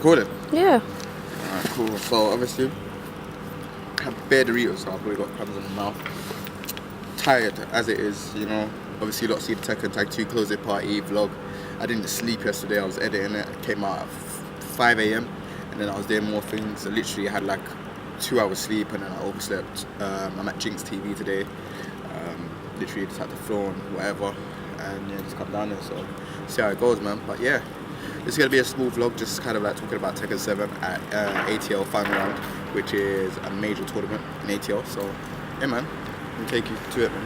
Recording? Yeah. Alright, cool. So obviously, I have bare Doritos, so I've probably got crumbs in my mouth. Tired as it is, you know. Obviously, you lot see the Tekken Tag 2 closing party vlog. I didn't sleep yesterday. I was editing it. It came out at 5 a.m. and then I was doing more things. I literally had like 2 hours sleep and then I overslept. I'm at Ginx TV today. Literally just had the floor and whatever, and yeah, just come down there. So see how it goes, man. But yeah. It's going to be a small vlog, just kind of like talking about Tekken 7 at ATL final round, which is a major tournament in ATL. So, yeah, man, I'll take you to it, man.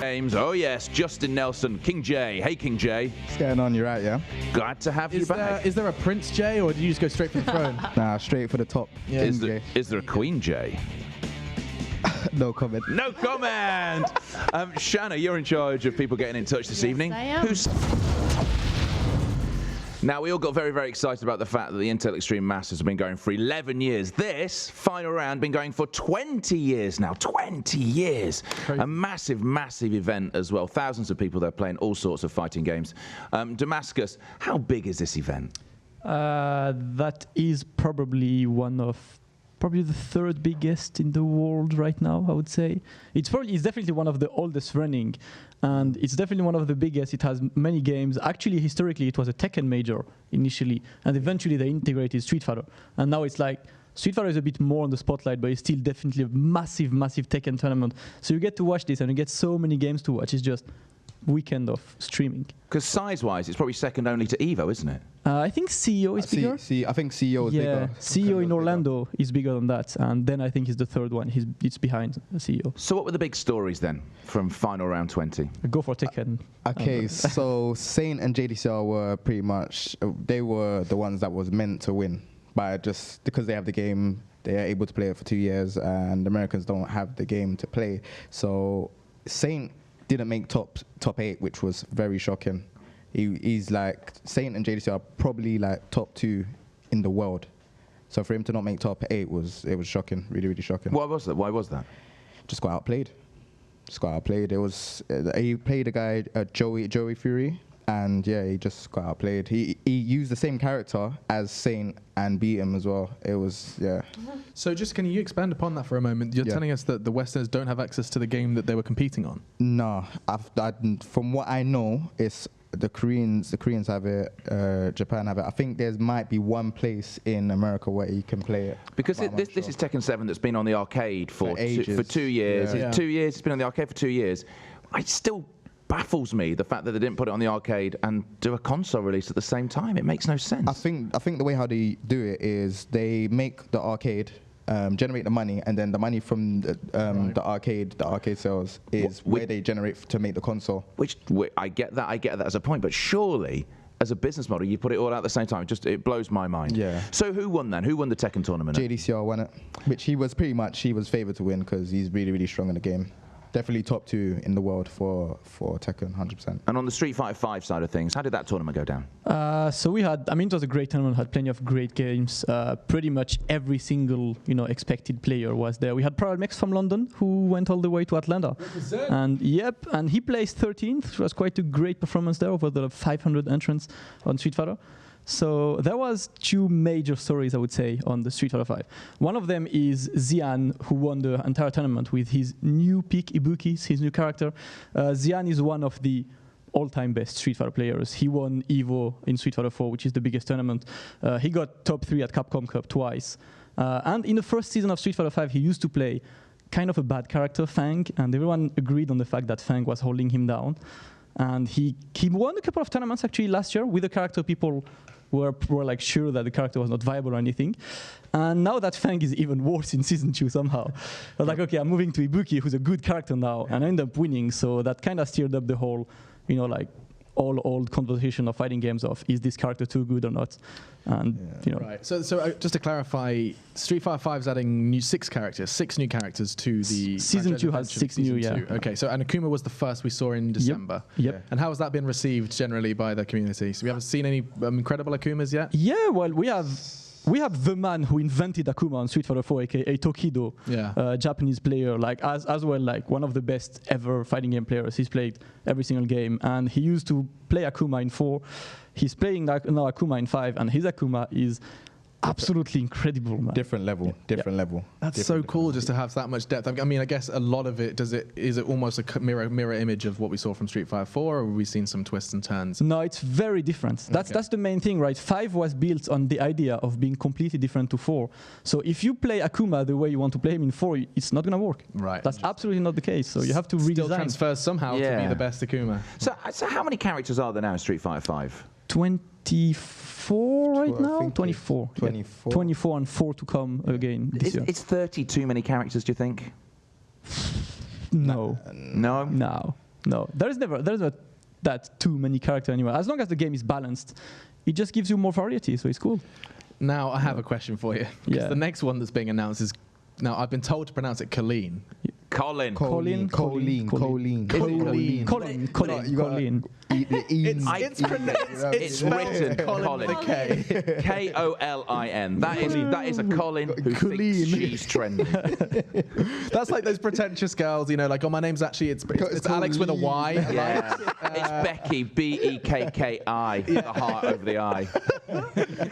Games, oh yes, Justin Nelson, King J. Hey, King J. What's going on? You're right, yeah? Glad to have you back. Is there a Prince J, or did you just go straight for the throne? Nah, straight for the top. Yeah. Is there a Queen J? No comment. No comment! Shanna, you're in charge of people getting in touch this evening. I am. Now, we all got very, very excited about the fact that the Intel Extreme Masters have been going for 11 years. This final round been going for 20 years now. 20 years. Crazy. A massive, massive event as well. Thousands of people there playing all sorts of fighting games. Damascus, how big is this event? That is probably the third biggest in the world right now, I would say. It's definitely one of the oldest running, and it's definitely one of the biggest. It has many games. Actually, historically, it was a Tekken major initially, and eventually they integrated Street Fighter. And now it's like, Street Fighter is a bit more on the spotlight, but it's still definitely a massive, massive Tekken tournament. So you get to watch this, and you get so many games to watch. It's just weekend of streaming. Because size-wise, it's probably second only to Evo, isn't it? I think CEO is bigger. I think CEO is yeah, bigger. CEO in Orlando is bigger than that, and then I think he's the third one. It's behind CEO. So what were the big stories then from final round 20? Go for Tekken. Okay, so Saint and JDCR were pretty much, they were the ones that was meant to win. But just because they have the game, they are able to play it for 2 years, and Americans don't have the game to play. So Saint didn't make top 8, which was very shocking. He's like, Saint and JDC are probably like top 2 in the world. So for him to not make top 8 was shocking, really, really shocking. Why was that? Why was that? Just got outplayed. It was he played a guy Joey Fury, and yeah, he just got outplayed. He used the same character as Saint and beat him as well. It was, yeah. So just can you expand upon that for a moment? You're telling us that the Westerners don't have access to the game that they were competing on? No, from what I know, it's the Koreans have it, Japan have it. I think there might be one place in America where you can play it. Because this is Tekken 7 that's been on the arcade for 2 years. Yeah. 2 years, it's been on the arcade for 2 years. It still baffles me, the fact that they didn't put it on the arcade and do a console release at the same time. It makes no sense. I think the way how they do it is they make the arcade, generate the money, and then the money from the arcade sales is where they generate to make the console. Which I get that as a point, but surely as a business model, you put it all out at the same time. It blows my mind. Yeah. So who won then? Who won the Tekken tournament? JDCR won it, which he was favoured to win because he's really, really strong in the game. Definitely top 2 in the world for Tekken, 100%. And on the Street Fighter 5 side of things, how did that tournament go down? So we had, it was a great tournament, had plenty of great games. Pretty much every single, expected player was there. We had Paralmex from London, who went all the way to Atlanta. And he placed 13th, which was quite a great performance there over the 500 entrants on Street Fighter. So there was 2 major stories, I would say, on the Street Fighter 5. One of them is Xian, who won the entire tournament with his new pick, Ibuki, his new character. Xian is one of the all-time best Street Fighter players. He won EVO in Street Fighter 4, which is the biggest tournament. He got top 3 at Capcom Cup twice. And in the first season of Street Fighter 5, he used to play kind of a bad character, Fang, and everyone agreed on the fact that Fang was holding him down. And he won a couple of tournaments actually last year with a character people were like sure that the character was not viable or anything. And now that Fang is even worse in season 2 somehow. I was like, okay, I'm moving to Ibuki, who's a good character now, and I end up winning. So that kind of steered up the whole, like all old conversation of fighting games of is this character too good or not, and Right. So just to clarify, Street Fighter 5 is adding 6 new characters to the season 2 has 6 new. Yeah. Okay. So and Akuma was the first we saw in December. Yep. And how has that been received generally by the community? So we haven't seen any incredible Akumas yet. Yeah. Well, we have we have the man who invented Akuma on Street Fighter 4, aka Tokido, Japanese player, like as well, like one of the best ever fighting game players. He's played every single game, and he used to play Akuma in 4. He's playing now Akuma in 5, and his Akuma is absolutely incredible, man. Different level. That's so cool just to have that much depth. I mean, I guess a lot of it, is it almost a mirror image of what we saw from Street Fighter 4, or have we seen some twists and turns? No, it's very different. That's the main thing, right? 5 was built on the idea of being completely different to 4. So if you play Akuma the way you want to play him in 4, it's not going to work. Right. That's absolutely not the case. So you have to redesign. Still transfers somehow to be the best Akuma. So how many characters are there now in Street Fighter 5? 24 right now? 24. 24. 24 and 4 to come again this year. Is 30 too many characters, do you think? No. No? No. There's never that too many characters anymore. As long as the game is balanced, it just gives you more variety, so it's cool. Now, I have a question for you. Yeah. The next one that's being announced is, now I've been told to pronounce it Kolin. Kolin. It's written Kolin. With a K. Kolin. That is a Kolin who thinks she's trending. That's like those pretentious girls, you know, like, oh, my name's actually, it's Alex with a Y. Yeah. It's Becky, Bekki, the heart over the I.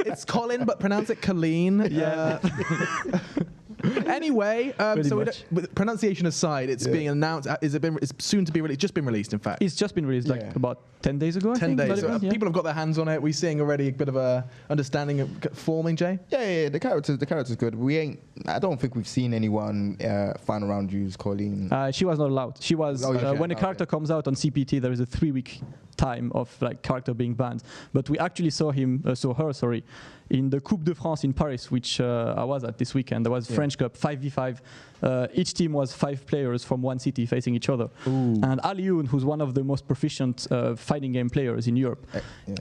It's Colin, but pronounce it Kolin. Yeah. Anyway, so with pronunciation aside, it's being announced. It's soon to be released. Just been released, in fact. It's just been released like about 10 days ago. 10 days. So people have got their hands on it. We're seeing already a bit of a understanding of forming. Jay. Yeah. The character's good. I don't think we've seen anyone final round use Kolin. She was not allowed. She was when a character comes out on CPT, there is a 3-week time of like character being banned. But we actually saw her, in the Coupe de France in Paris, which I was at this weekend. There was French Cup 5v5. Each team was 5 players from one city facing each other. Ooh. And Alioun, who's one of the most proficient fighting game players in Europe,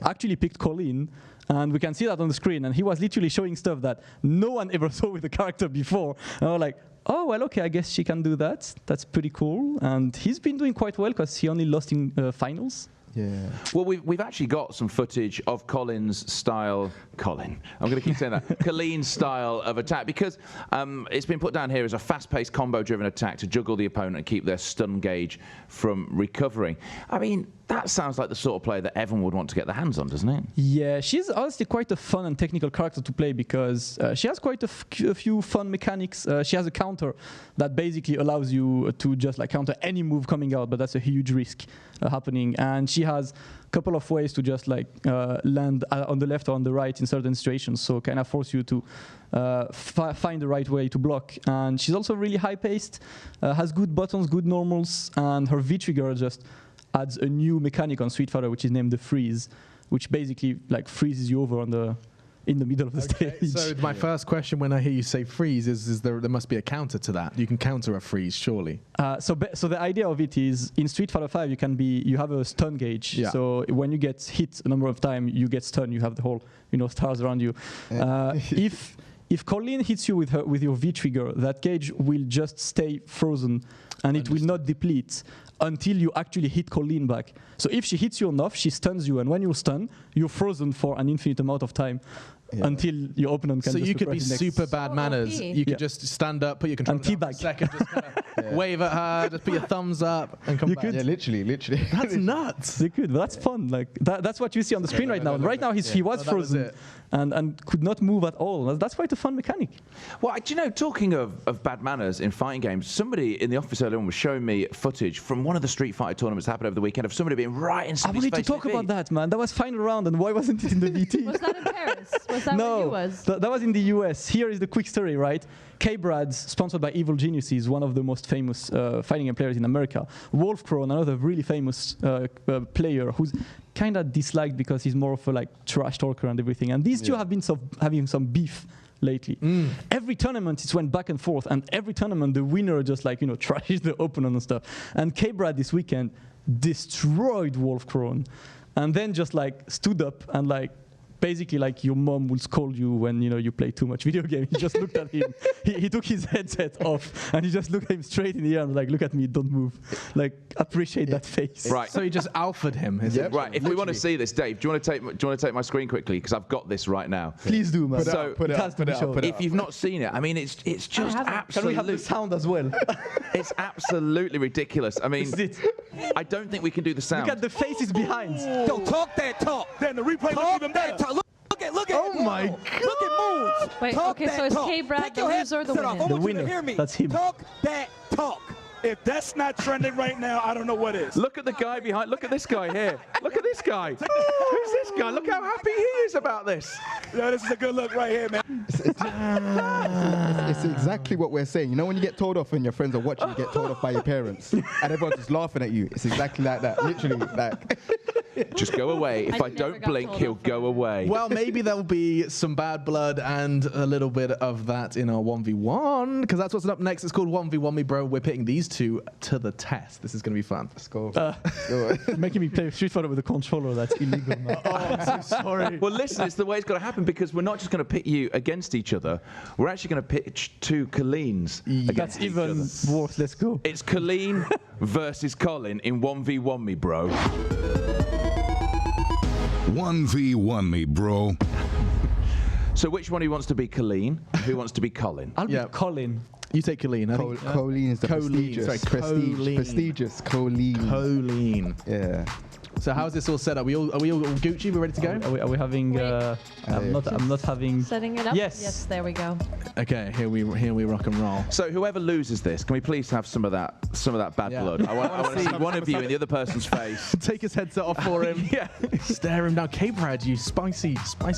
actually picked Kolin. And we can see that on the screen. And he was literally showing stuff that no one ever saw with the character before. And I was like, oh, well, okay, I guess she can do that. That's pretty cool. And he's been doing quite well because he only lost in finals. Yeah. Well, we've actually got some footage of Colin's style. Colin. I'm going to keep saying that. Colin's style of attack, because it's been put down here as a fast-paced, combo-driven attack to juggle the opponent and keep their stun gauge from recovering. I mean, that sounds like the sort of player that everyone would want to get their hands on, doesn't it? Yeah, she's honestly quite a fun and technical character to play because she has quite a few fun mechanics. She has a counter that basically allows you to just like counter any move coming out, but that's a huge risk happening. And she has a couple of ways to just like land on the left or on the right in certain situations, so kind of force you to find the right way to block. And she's also really high-paced, has good buttons, good normals, and her V-trigger just adds a new mechanic on Street Fighter, which is named the freeze, which basically like freezes you over in the middle of the stage. So my first question when I hear you say freeze is there must be a counter to that. You can counter a freeze, surely. So the idea of it is in Street Fighter 5 you have a stun gauge. Yeah. So when you get hit a number of times, you get stunned. You have the whole stars around you. If Kolin hits you with your V trigger, that gauge will just stay frozen and it will not deplete until you actually hit Kolin back. So if she hits you enough, she stuns you, and when you're stunned, you're frozen for an infinite amount of time. Yeah. Until your opponent can. So you could be super bad manners. You could just stand up, put your controller down for a second, just kind of wave at her, just put your thumbs up, and come back. Yeah, literally. That's nuts. You could, but that's fun. Like that's what you see on the screen right now. Right now, he was frozen and could not move at all. That's quite a fun mechanic. Well, do you know, talking of bad manners in fighting games, somebody in the office earlier on was showing me footage from one of the Street Fighter tournaments that happened over the weekend of somebody being right in somebody's face. I wanted to talk about that, man. That was final round, and why wasn't it in the VT? Was that in Paris? Was that where you was? That was in the US. Here is the quick story, right? Kbrad, sponsored by Evil Geniuses, one of the most famous fighting game players in America. Wolfcrow, another really famous player who's kind of disliked because he's more of a like trash talker and everything. And these two have been having some beef lately. Every tournament it went back and forth, and every tournament the winner just like trashes the opponent and stuff. And Kbrad this weekend destroyed Wolfcrow, and then just like stood up and like basically like your mom will scold you when you play too much video game. He just looked at him. He took his headset off and he just looked at him straight in the eye and was like, look at me, don't move. Like, appreciate that face. Right. So he just alphaed him. Right. If we want to see this, Dave, do you want to take my screen quickly because I've got this right now. Please do, man. Put it up. If you've not seen it, I mean, it's just Can we absolutely. have the sound as well? It's absolutely ridiculous. I mean, This is it. I don't think we can do the sound. Look at the faces behind. Don't talk that talk. Then the replay looks even better. Look at. Oh my Look at moves. Wait, Talk okay, that so is talk. Kbrad Take the your loser or the headset off. winner? I The want you to winner. hear me. That's him. Talk that talk. If that's not trending right now, I don't know what is. Look at the guy behind. Look at this guy here. Look at this guy. Who's this guy? Look how happy he is about this. Yeah, this is a good look right here, man. It's exactly what we're saying. You know when you get told off and your friends are watching, you get told off by your parents, and everyone's just laughing at you. It's exactly like that. Literally, like. Just go away. If I never don't got blink, told he'll off go away. Well, maybe there'll be some bad blood and a little bit of that in our 1v1, because that's what's up next. It's called 1v1 Me Bro. We're pitting these two to the test. This is going to be fun. Let's go. Making me play Street Fighter with a controller, that's illegal, man. Oh, I'm so sorry. Well, listen, it's the way it's got to happen because we're not just going to pit you against each other. We're actually going to pitch two Kolins against That's each even other. worse. Let's go. It's Kolin versus Kolin in 1v1 me, bro. 1v1 me, bro. So which one of you wants to be Kolin? Who wants to be Kolin? I'll Yeah. be Colin. You take Kolin. I think. Kolin is the Kolin, prestigious. sorry, Kolin. Prestigious Kolin. Kolin. Yeah. So how's this all set up? Are we all Gucci? We're ready to go? Are we having? Wait. I'm not having. Setting it up? Yes. Yes, there we go. Okay, here we rock and roll. So whoever loses this, can we please have some of that bad Yeah. blood? I want to see one of you in the other person's face. Take his headset off for him. Yeah. Stare him down. Kbrad, you spicy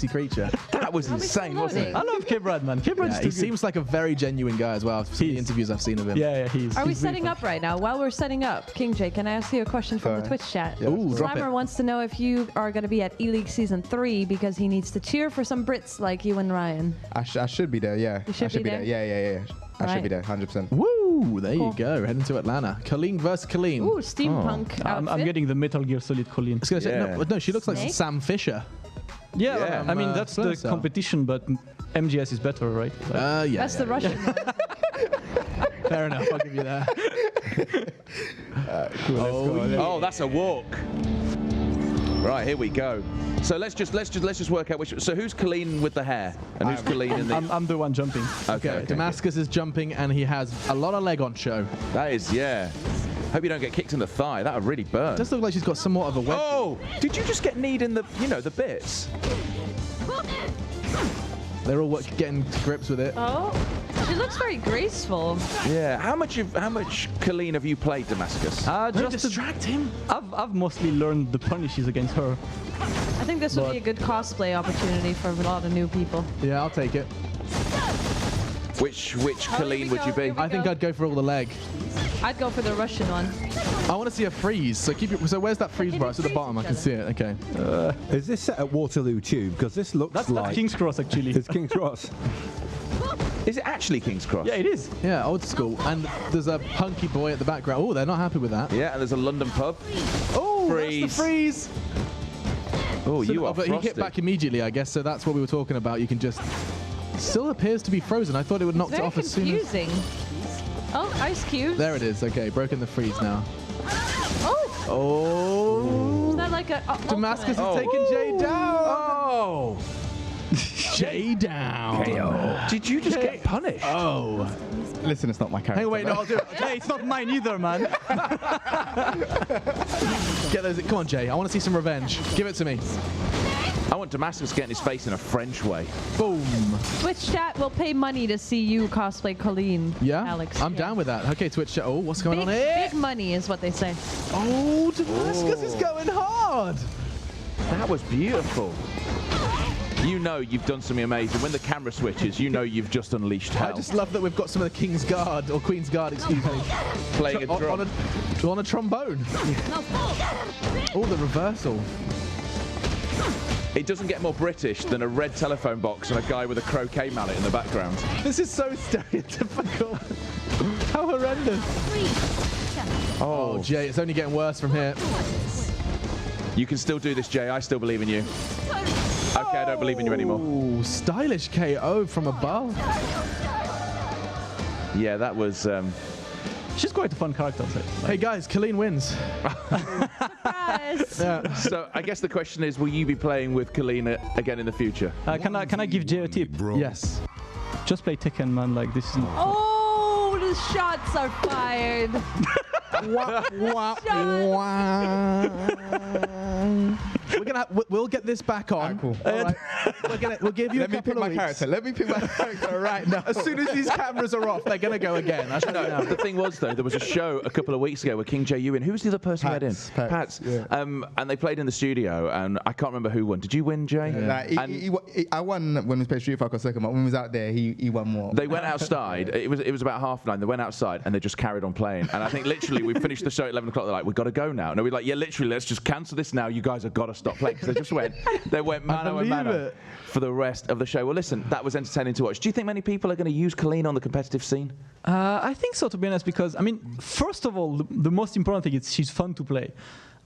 creature. That was insane, wasn't it? I love Kbrad, man. Kbrad's Yeah, too he good. seems like a very genuine guy as well. From the He is. interviews I've seen of him. Yeah, he's. Are we he's really setting fun. up right now? While we're setting up, King J, can I ask you a question from the Go Twitch chat? Yeah, Ooh, drop Slimer it. wants to know if you are going to be at E-League Season 3 because he needs to cheer for some Brits like you and Ryan. I should be there. Yeah. You should I should be be there. there? Yeah. I should Right. be there. 100%. Woo! There Cool. you go. Heading to Atlanta. Kolin versus Kolin. Ooh, steampunk I'm outfit. getting the Metal Gear Solid Colin. I was gonna say, Yeah. no, she looks like Snake? Sam Fisher. Yeah, Yeah. I mean that's the Splinter Cell. competition, but MGS is better, right? Like, Yeah. That's the Russian one. Fair enough. I'll give you that. Oh, that's a walk. Right, here we go. So let's just work out which. So who's Kolin with the hair and who's Kolin in the? I'm the one jumping. Okay. Damascus is jumping and he has a lot of leg on show. That is, yeah. Hope you don't get kicked in the thigh. That would really burn. Does look like she's got somewhat of a wedge. Oh, did you just get kneed in the, the bits? They're all getting to grips with it. Oh, she looks very graceful. Yeah. How much Kolin have you played, Damascus? Don't Just distract him. I've mostly learned the punishes against her. I think this would be a good cosplay opportunity for a lot of new people. Yeah, I'll take it. Which here we Kolin would go, you be? here we I think go. I'd go for all the leg. I'd go for the Russian one. I want to see a freeze. So keep it. So where's that freeze Can bar? you It's at the freeze bottom. I each can see it. Okay. Is this set at Waterloo Tube? Because this looks That's like King's Cross actually. it's King's Cross. Is it actually King's Cross? Yeah, it is. Yeah, old school. And there's a hunky boy at the background. Oh, they're not happy with that. Yeah, and there's a London pub. Oh, Freeze. that's the freeze. Oh, So- you are but he hit frosted. back immediately, I guess. So that's what we were talking about. You can just. Still appears to be frozen. I thought it would knock it Very off as soon as. confusing. Oh, ice cubes. There it is. Okay, broken the freeze now. Oh, Oh. is that like a Damascus ultimate? is taking Jay down. Oh! Jay down. Did you just get punished? Oh. Listen, it's not my character. Hey, wait, no, I'll do it. Hey, it's not mine either, man. Get those. Come on, Jay. I want to see some revenge. Give it to me. I want Damascus getting his face in a French way. Boom. Twitch chat will pay money to see you cosplay Kolin. Yeah, Alex. I'm yeah. down with that. Okay, Twitch chat. Oh, what's going Big, on here? big money is what they say. Oh, Damascus is going hard. That was beautiful. You know you've done something amazing. When the camera switches, you know you've just unleashed hell. I just love that we've got some of the King's Guard, or Queen's Guard, excuse me, playing a drum. on a trombone. Oh, the reversal. It doesn't get more British than a red telephone box and a guy with a croquet mallet in the background. This is so stereotypical. How horrendous. Oh, Jay, it's only getting worse from here. You can still do this, Jay. I still believe in you. Okay, I don't believe in you anymore. Ooh, stylish KO from above. Yeah, that was. She's quite a fun character. So, Hey guys, Kolin wins. Surprise! Yeah. So I guess the question is, will you be playing with Kolin again in the future? can I give Jay a tip? Bro. Yes. Just play Tekken, man. Like this is not. Oh, the shots are fired. We'll get this back on. Cool. All right. We'll give you Let a me couple pick of my weeks. character. Let me pick my character right now. As soon as these cameras are off, they're gonna go again. I should know. The thing was, though, there was a show a couple of weeks ago with King J. Ewan. Who was the other person who had in? Pats, yeah. And they played in the studio, and I can't remember who won. Did you win, Jay? Like, I won when we played Street Fighter second, but when we was out there, he won more. They went outside. It was about 9:30. They went outside and they just carried on playing. And I think literally we finished the show at 11 o'clock. They're like, we've got to go now. And we're like, yeah, literally, let's just cancel this now. You guys have got to stop playing, because they went mano a mano for the rest of the show. Well, listen, that was entertaining to watch. Do you think many people are going to use Kolin on the competitive scene? I think so, to be honest, because I mean, first of all, the most important thing is she's fun to play.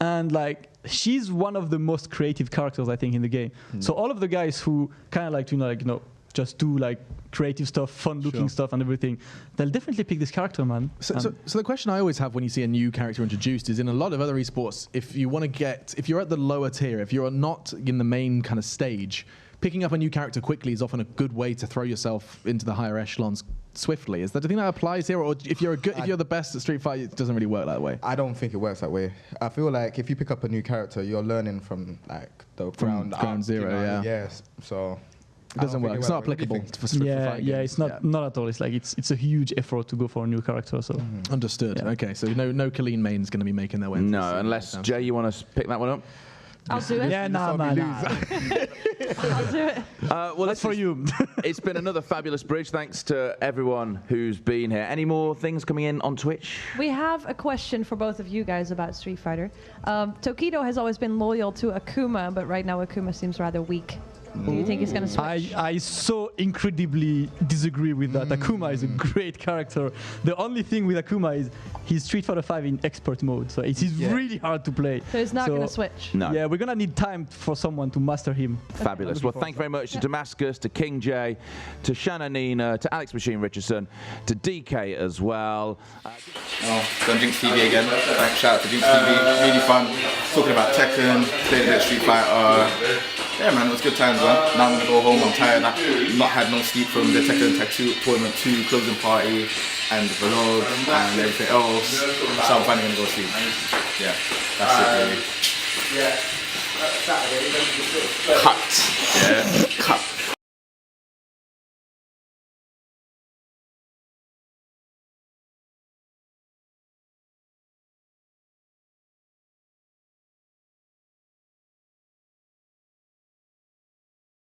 And like, she's one of the most creative characters, I think, in the game. So all of the guys who kind of like to, just do like creative stuff, fun-looking stuff and everything, they'll definitely pick this character, man. So the question I always have when you see a new character introduced is, in a lot of other esports, if you're at the lower tier, if you're not in the main kind of stage, picking up a new character quickly is often a good way to throw yourself into the higher echelons swiftly. Is that the thing that applies here, or if you're the best at Street Fighter, it doesn't really work that way? I don't think it works that way. I feel like if you pick up a new character, you're learning from like the ground zero. Yeah. Yes. So it doesn't work. It's not applicable for fighting games. It's not at all. It's like it's a huge effort to go for a new character. So Understood. Yeah. Okay, so no Kolin mains going to be making their way. into the No, scene. unless, Jay, you want to pick that one up? I'll do it. yeah, nah, man. I'll do it. Well, That's for you. It's been another fabulous bridge. Thanks to everyone who's been here. Any more things coming in on Twitch? We have a question for both of you guys about Street Fighter. Tokido has always been loyal to Akuma, but right now Akuma seems rather weak. Do you think he's going to switch? I so incredibly disagree with that. Akuma is a great character. The only thing with Akuma is he's Street Fighter 5 in expert mode, so it is really hard to play. So he's not going to switch? No. Yeah, we're going to need time for someone to master him. Fabulous. Well, thank you very much to Damascus, to King J, to Shanna Nina, to Alex Machine Richardson, to DK as well. Done Ginx TV again. Thanks, shout out to Ginx TV. Really fun. Talking about Tekken, played a bit of Street Fighter. Yeah, man, it was good times, man. Now I'm gonna go home. I'm tired. I've not had no sleep from the Tekken Tech 2 Tournament 2 closing party and the vlog and everything else. So I'm finally gonna go sleep. Yeah, that's it really. Cut. Yeah, cut.